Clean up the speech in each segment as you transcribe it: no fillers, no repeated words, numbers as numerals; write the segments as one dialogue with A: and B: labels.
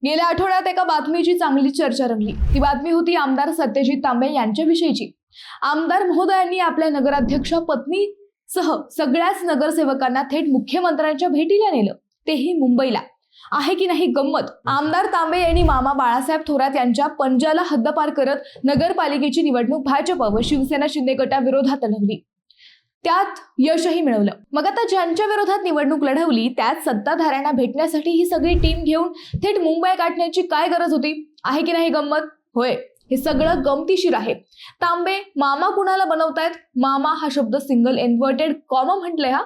A: गेल्या आठवड्यात एका बातमीची चांगली चर्चा रंगली। ती बातमी होती आमदार सत्यजित तांबे यांच्याविषयीची। आमदार महोदयांनी आपल्या नगराध्यक्ष पत्नीसह सगळ्याच नगरसेवकांना थेट मुख्यमंत्र्यांच्या भेटीला नेलं, तेही मुंबईला। आहे की नाही गंमत। आमदार तांबे यांनी मामा बाळासाहेब थोरात यांच्या पंजाला हद्दपार करत नगरपालिकेची निवडणूक भाजप व शिवसेना शिंदे गटाविरोधात लढवली, त्यात यशही मिळवलं। मग आता ज्यांच्या विरोधात निवडणूक लढवली त्यात सत्ताधाऱ्यांना भेटण्यासाठी ही सगळी टीम घेऊन थेट मुंबई गाठण्याची काय गरज होती? आहे की नाही गंमत? होय, हे सगळं गमतीशीर आहे। तांबे मामा कुणाला बनवतायत? मामा हा शब्द सिंगल इन्व्हर्टेड कॉमा म्हटलंय। हा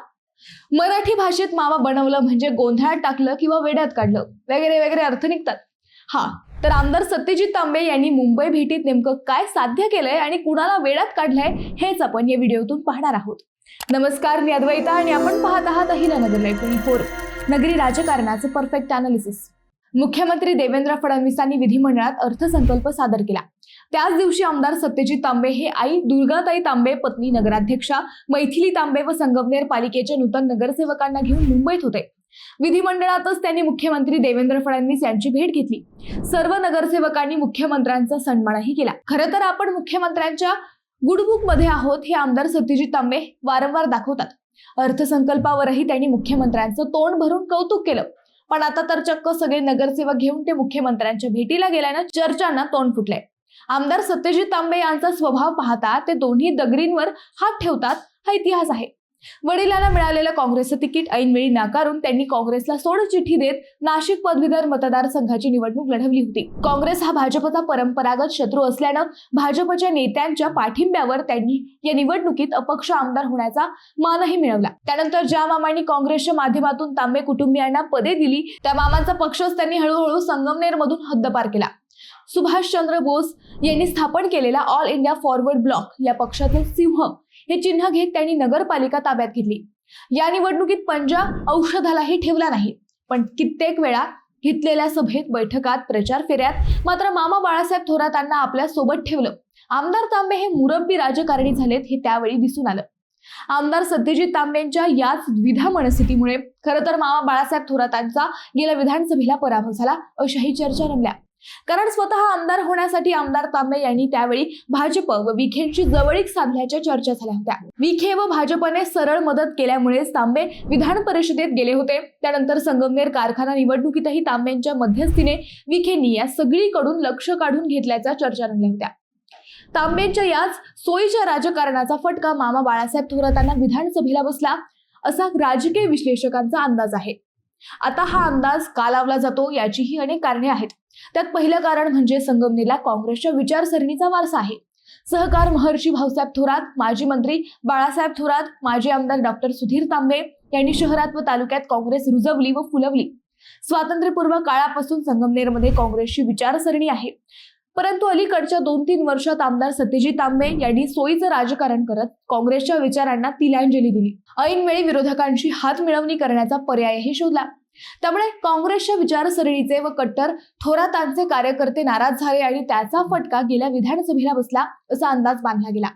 A: मराठी भाषेत मामा बनवलं म्हणजे गोंधळात टाकलं किंवा वेड्यात काढलं वगैरे वगैरे अर्थ निघतात। हा तर आमदार सत्यजित तांबे यांनी मुंबई भेटीत नेमकं काय साध्य केलंय आणि कुणाला वेड्यात काढलंय हेच आपण या व्हिडिओतून पाहणार आहोत। नमस्कार, मी अद्वैता आणि आपण पाहत आहात अहिला नगर लाईव्ह 24, नगरी राजकारणाचं परफेक्ट अनालिसिस। मुख्यमंत्री देवेंद्र फडणवीसांनी विधिमंडळात अर्थसंकल्प सादर केला। त्याच दिवशी आमदार सत्यजित तांबे हे आई दुर्गाताई तांबे, पत्नी नगराध्यक्षा मैथिली तांबे व संगमनेर पालिकेच्या नूतन नगरसेवकांना घेऊन मुंबईत होते। विधिमंडळातच त्यांनी मुख्यमंत्री देवेंद्र फडणवीस यांची भेट घेतली। सर्व नगरसेवकांनी मुख्यमंत्र्यांचा सन्मानही केला। खरं तर आपण मुख्यमंत्र्यांच्या गुडबुक मध्ये आहोत हे आमदार सत्यजित तांबे वारंवार दाखवतात। अर्थसंकल्पावरही त्यांनी मुख्यमंत्र्यांचं तोंड भरून कौतुक केलं, पण आता तर चक्क सगळे नगरसेवक घेऊन ते मुख्यमंत्र्यांच्या भेटीला गेल्यानं चर्चांना तोंड फुटलंय। आमदार सत्यजित तांबे यांचा स्वभाव पाहता ते दोन्ही दगरींवर हात ठेवतात हा इतिहास आहे। वडिलांना मिळालेलं काँग्रेसचं तिकीट ऐनवेळी नाकारून त्यांनी काँग्रेसला सोडचिठ्ठी देत नाशिक पदवीधर मतदारसंघाची निवडणूक लढवली होती। काँग्रेस हा भाजपचा परंपरागत शत्रू असल्यानं भाजपच्या नेत्यांच्या पाठिंब्यावर त्यांनी या निवडणुकीत अपक्ष आमदार होण्याचा मानही मिळवला। त्यानंतर ज्या मामांनी काँग्रेसच्या माध्यमातून तांबे कुटुंबियांना पदे दिली त्या मामांचा पक्षच त्यांनी हळूहळू संगमनेरमधून हद्दपार केला। सुभाषचंद्र बोस यांनी स्थापन केलेला ऑल इंडिया फॉरवर्ड ब्लॉक या पक्षातील सिंह हे चिन्ह घेत त्यांनी नगरपालिका ताब्यात घेतली। या निवडणुकीत पंजा औषधालाही ठेवला नाही, पण कित्येक वेळा घेतलेल्या सभेत, बैठकात, प्रचार फेऱ्यात मात्र मामा बाळासाहेब थोरातांना आपल्या सोबत ठेवलं। आमदार तांबे हे मुरब्बी राजकारणी झालेत हे त्यावेळी दिसून आलं। आमदार सत्यजित तांबेंच्या याच द्विधा मनस्थितीमुळे खरं तर मामा बाळासाहेब थोरातांचा गेल्या विधानसभेला पराभव झाला अशाही चर्चा रंगल्या। कारण स्वतः आमदार होण्यासाठी आमदार तांबे यांनी त्यावेळी भाजप व विखेंची जवळीक साधल्याच्या चर्चा झाल्या होत्या। विखे व भाजपने सरळ मदत केल्यामुळे तांबे विधान परिषदेत गेले होते। त्यानंतर संगमनेर कारखाना निवडणुकीतही तांबेंच्या मध्यस्थीने विखेंनी या सगळीकडून लक्ष काढून घेतल्याच्या चर्चा रंगल्या होत्या। तांबेंच्या याच सोयीच्या राजकारणाचा फटका मामा बाळासाहेब थोरातांना विधानसभेला बसला असा राजकीय विश्लेषकांचा अंदाज आहे। आता हा अंदाज का लावला जातो याचीही अनेक कारणे आहेत। त्यात पहिलं कारण म्हणजे संगमनेरला काँग्रेसच्या विचारसरणीचा वारसा आहे। सहकार महर्षी भाऊसाहेब थोरात, माजी मंत्री बाळासाहेब थोरात, माजी आमदार डॉक्टर सुधीर तांबे यांनी शहरात व तालुक्यात काँग्रेस रुजवली व फुलवली। स्वातंत्र्यपूर्व काळापासून संगमनेरमध्ये काँग्रेसची विचारसरणी आहे। परंतु अलीकडच्या 2-3 वर्षात आमदार सत्यजित तांबे यांनी सोयीचं राजकारण करत काँग्रेसच्या विचारांना तिलांजली दिली। ऐनवेळी विरोधकांची हात मिळवणी करण्याचा पर्यायही शोधला। त्यामुळे काँग्रेसच्या विचारसरणीचे व कट्टर थोरातांचे कार्यकर्ते नाराज झाले आणि त्याचा फटका गेल्या विधानसभेला बसला असा अंदाज बांधला गेला।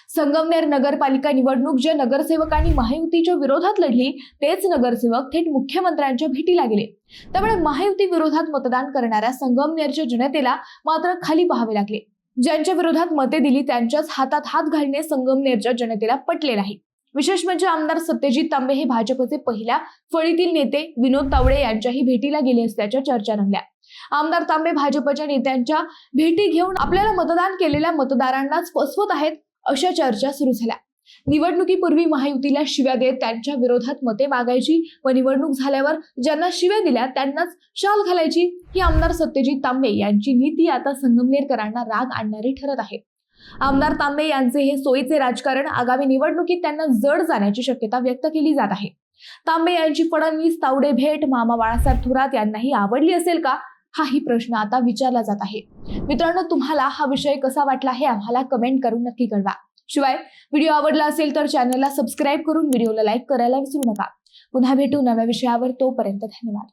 A: संगमनेर नगरपालिका निवडणूक ज्या नगरसेवकांनी महायुतीच्या विरोधात लढली तेच नगरसेवक थेट मुख्यमंत्र्यांच्या भेटीला गेले। त्यामुळे महायुती विरोधात मतदान करणाऱ्या संगमनेरच्या जनतेला मात्र खाली पाहावे लागले। ज्यांच्या विरोधात मते दिली त्यांच्याच हातात हात घालणे संगमनेरच्या जनतेला पटले नाही। विशेष म्हणजे आमदार सत्यजित तांबे हे भाजपचे पहिल्या फळीतील नेते विनोद तावडे यांच्याही भेटीला गेले असल्याच्या चर्चा रंगल्या। आमदार तांबे भाजपच्या नेत्यांच्या भेटी घेऊन आपल्याला मतदान केलेल्या मतदारांनाच फसवत आहेत अशा चर्चा सुरू झाल्या। निवडणुकीपूर्वी महायुतीला शिव्या देत त्यांच्या विरोधात मते मागायची व निवडणूक झाल्यावर ज्यांना शिव्या दिल्या त्यांनाच शाल घालायची ही आमदार सत्यजित तांबे यांची नीती आता संगमनेरकरांना राग आणणारी ठरत आहे। आमदार तांबे यांचे हे सोयीचे राजकारण आगामी निवडणुकीत त्यांना जड जाण्याची शक्यता व्यक्त केली जात आहे। तांबे यांची फडणवीस तावडे भेट मामा बाळासाहेब थोरात यांनाही आवडली असेल का हाही प्रश्न आता विचारला जात आहे। मित्रांनो, तुम्हाला हा विषय कसा वाटला हे आम्हाला कमेंट करून नक्की कळवा। शिवाय व्हिडिओ आवडला असेल तर चॅनलला सबस्क्राईब करून व्हिडिओला लाईक करायला विसरू नका। पुन्हा भेटू नव्या विषयावर, तोपर्यंत धन्यवाद।